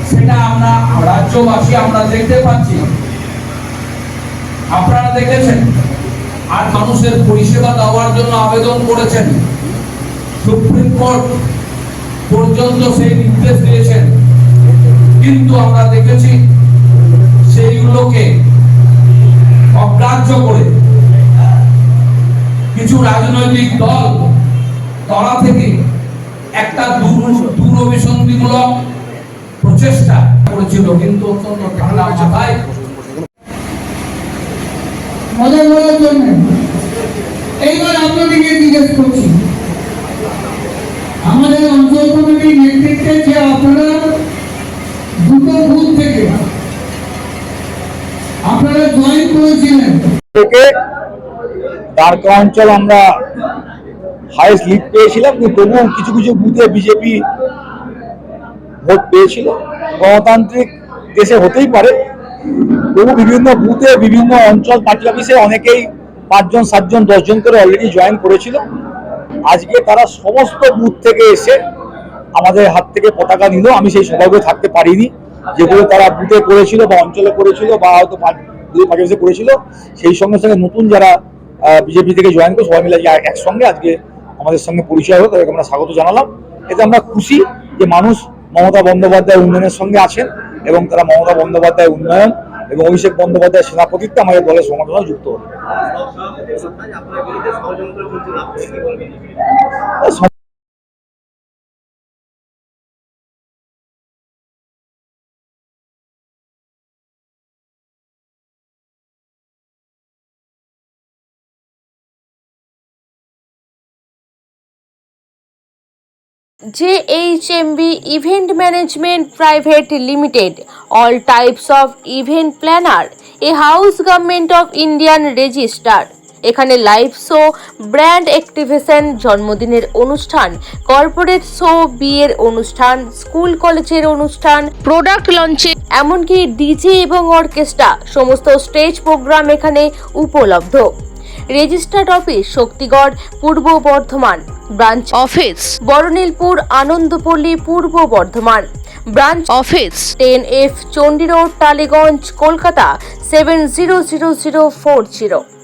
সেটা আমরা রাজ্যবাসী আমরা দেখতে পাচ্ছি, আপনারা দেখেছেন। আর মানুষের পরিষেবা দেওয়ার জন্য আবেদন করেছেন, সুপ্রিম কোর্ট পর্যন্ত সেই নির্দেশ দিয়েছেন, কিন্তু আমরা দেখেছি সেইগুলোকে অগ্রাহ্য করে কিছু রাজনৈতিক দল তলা থেকে একটা দূরভিসন্ধিমূলক প্রচেষ্টা করেছিল, কিন্তু অত্যন্ত ঠান্ডা মাথায় মজা করার জন্য। এইবার আপনাদেরকে জিজ্ঞেস করছি, আমাদের অঞ্চল কমিটির নেতৃত্বে যে আপনারা দুটো বুথ থেকে আপনারা জয়েন করেছিলেন, দ্বারকা অঞ্চল আমরা হাইস্ট লিড পেয়েছিলাম, কিন্তু তবুও কিছু কিছু বুথে বিজেপি ভোট পেয়েছিল। গণতান্ত্রিক দেশে হতেই পারে, তবু বিভিন্ন বুথে বিভিন্ন অঞ্চল পার্টি অফিসে অনেকেই 5 জন 7 জন 10 জন করে অলরেডি জয়েন করেছিল। আজকে তারা সমস্ত বুথ থেকে এসে আমাদের হাত থেকে পতাকা নিল। আমি সেই সভাগুলো থাকতে পারিনি, যেগুলো তারা বুথে করেছিল বা অঞ্চলে করেছিল বা হয়তো পার্টি অফিসে করেছিল। সেই সঙ্গে সঙ্গে নতুন যারা বিজেপি থেকে জয়েন করে সবাই মিলে একসঙ্গে আজকে আমাদের সঙ্গে পরিচয় হলো, তাদেরকে আমরা স্বাগত জানালাম। এতে আমরা খুশি যে মানুষ মমতা বন্দ্যোপাধ্যায়ের উন্নয়নের সঙ্গে আছেন এবং তারা মমতা বন্দ্যোপাধ্যায়ের উন্নয়ন এবং অভিষেক বন্দ্যোপাধ্যায়ের সেনাপতিত্বে আমাদের দলের সংগঠনে যুক্ত হল। JHMB Event Management Private Limited, all types of event planner, a house government of Indian register। এখানে লাইভ শো, ব্র্যান্ড অ্যাক্টিভেশন, জন্মদিনের অনুষ্ঠান, কর্পোরেট শো, বিয়ের অনুষ্ঠান, স্কুল কলেজের অনুষ্ঠান, প্রোডাক্ট লঞ্চে, এমনকি ডিজে এবং অর্কেস্ট্রা, সমস্ত স্টেজ প্রোগ্রাম এখানে উপলব্ধ। রেজিস্টার্ড অফিস শক্তিগড়, পূর্ব বর্ধমান। ব্রাঞ্চ অফিস বরনীলপুর, আনন্দপল্লী, পূর্ব Bardhaman. Branch office 10F Chandi road, Tollygunge, Kolkata 700040।